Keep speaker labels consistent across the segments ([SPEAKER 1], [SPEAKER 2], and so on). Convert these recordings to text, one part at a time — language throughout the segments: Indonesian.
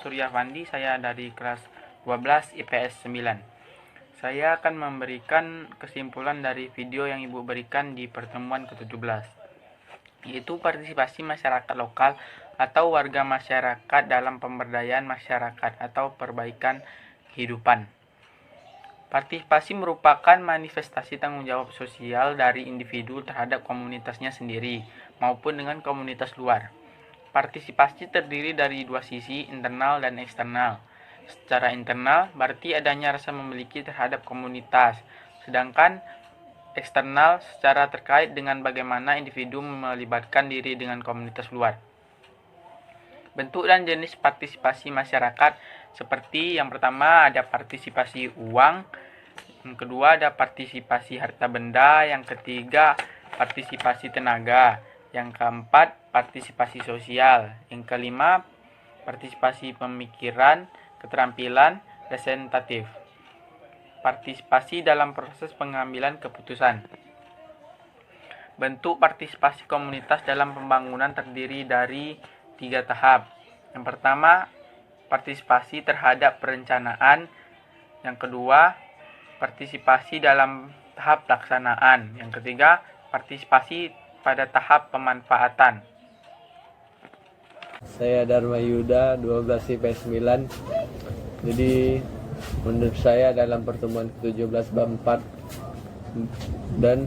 [SPEAKER 1] Suryafandi, saya dari kelas 12 IPS 9. Saya akan memberikan kesimpulan dari video yang Ibu berikan di pertemuan ke-17, yaitu partisipasi masyarakat lokal atau warga masyarakat dalam pemberdayaan masyarakat atau perbaikan kehidupan. Partisipasi merupakan manifestasi tanggung jawab sosial dari individu terhadap komunitasnya sendiri maupun dengan komunitas luar. Partisipasi terdiri dari dua sisi, internal dan eksternal. Secara internal berarti adanya rasa memiliki terhadap komunitas, sedangkan eksternal secara terkait dengan bagaimana individu melibatkan diri dengan komunitas luar. Bentuk dan jenis partisipasi masyarakat seperti yang pertama ada partisipasi uang, yang kedua ada partisipasi harta benda, yang ketiga partisipasi tenaga, yang keempat partisipasi sosial, yang kelima partisipasi pemikiran, keterampilan, representatif. Partisipasi dalam proses pengambilan keputusan. Bentuk partisipasi komunitas dalam pembangunan terdiri dari 3 tahap. Yang pertama, partisipasi terhadap perencanaan. Yang kedua, partisipasi dalam tahap pelaksanaan. Yang ketiga, partisipasi pada tahap pemanfaatan.
[SPEAKER 2] Saya Dharma Yuda, 12 IPS 9. Jadi menurut saya dalam pertemuan ke-17 bab 4 dan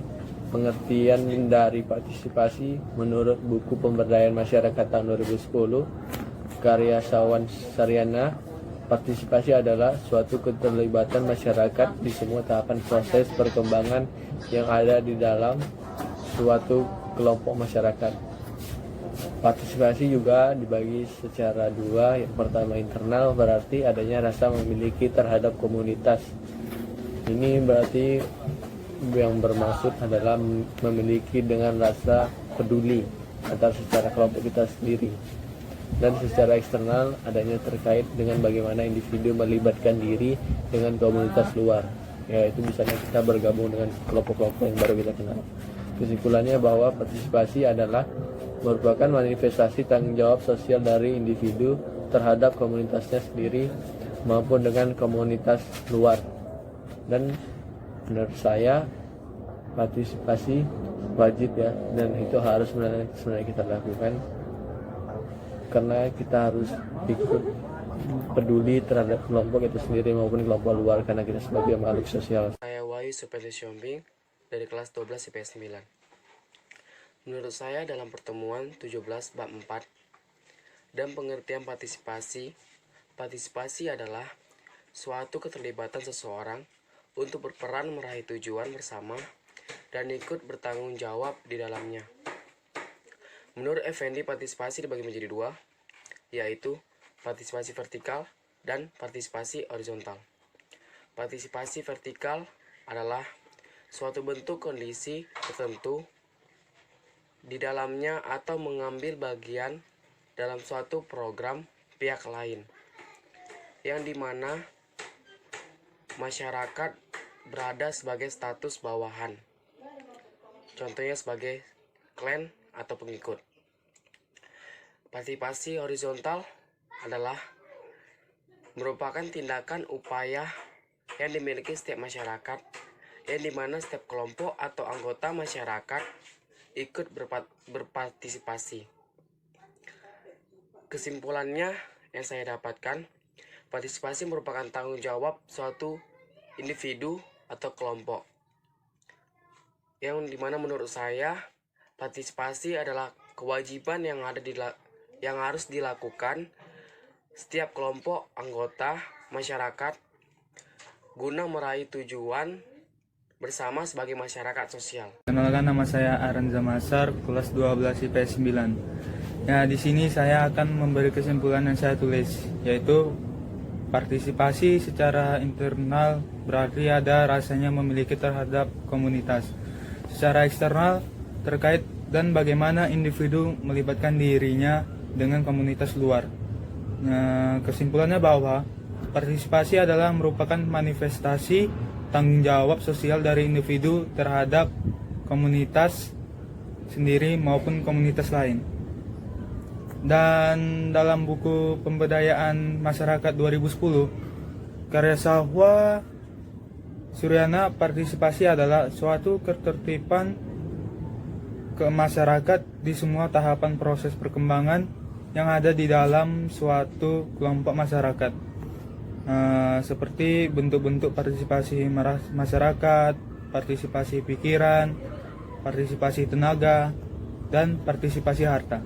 [SPEAKER 2] pengertian dari partisipasi menurut buku Pemberdayaan Masyarakat tahun 2010 karya Sawan Saryana, partisipasi adalah suatu keterlibatan masyarakat di semua tahapan proses perkembangan yang ada di dalam suatu kelompok masyarakat. Partisipasi juga dibagi secara dua. Yang pertama internal, berarti adanya rasa memiliki terhadap komunitas. Ini berarti yang bermaksud adalah memiliki dengan rasa peduli antara secara kelompok kita sendiri. Dan secara eksternal adanya terkait dengan bagaimana individu melibatkan diri dengan komunitas luar, yaitu misalnya kita bergabung dengan kelompok-kelompok yang baru kita kenal. Kesimpulannya bahwa partisipasi adalah merupakan manifestasi tanggung jawab sosial dari individu terhadap komunitasnya sendiri maupun dengan komunitas luar. Dan menurut saya partisipasi wajib ya, dan itu harus sebenarnya kita lakukan karena kita harus ikut peduli terhadap kelompok itu sendiri maupun kelompok luar karena kita sebagai makhluk sosial.
[SPEAKER 3] Saya Wahyu Supeli Siombing dari kelas 12 IPS 9. Menurut saya dalam pertemuan 17 bab 4 dan pengertian partisipasi adalah suatu keterlibatan seseorang untuk berperan meraih tujuan bersama dan ikut bertanggung jawab di dalamnya. Menurut Effendi, partisipasi dibagi menjadi dua, yaitu partisipasi vertikal dan partisipasi horizontal. Partisipasi vertikal adalah suatu bentuk kondisi tertentu di dalamnya atau mengambil bagian dalam suatu program pihak lain, yang dimana masyarakat berada sebagai status bawahan, contohnya sebagai klan atau pengikut. Partisipasi horizontal adalah merupakan tindakan upaya yang dimiliki setiap masyarakat, yang dimana setiap kelompok atau anggota masyarakat ikut berpartisipasi. Kesimpulannya yang saya dapatkan, partisipasi merupakan tanggung jawab suatu individu atau kelompok, yang dimana menurut saya partisipasi adalah kewajiban yang harus dilakukan setiap kelompok anggota masyarakat guna meraih tujuan bersama sebagai masyarakat sosial.
[SPEAKER 4] Kenalkan, nama saya Aranza Masar, kelas 12 IPS 9. Ya, di sini saya akan memberi kesimpulan yang saya tulis, yaitu partisipasi secara internal berarti ada rasanya memiliki terhadap komunitas. Secara eksternal terkait dan bagaimana individu melibatkan dirinya dengan komunitas luar. Nah, kesimpulannya bahwa partisipasi adalah merupakan manifestasi tanggung jawab sosial dari individu terhadap komunitas sendiri maupun komunitas lain. Dan dalam buku Pemberdayaan Masyarakat 2010, karya Sahwa Suryana, partisipasi adalah suatu ketertiban ke masyarakat di semua tahapan proses perkembangan yang ada di dalam suatu kelompok masyarakat, seperti bentuk-bentuk partisipasi masyarakat, partisipasi pikiran, partisipasi tenaga, dan partisipasi harta.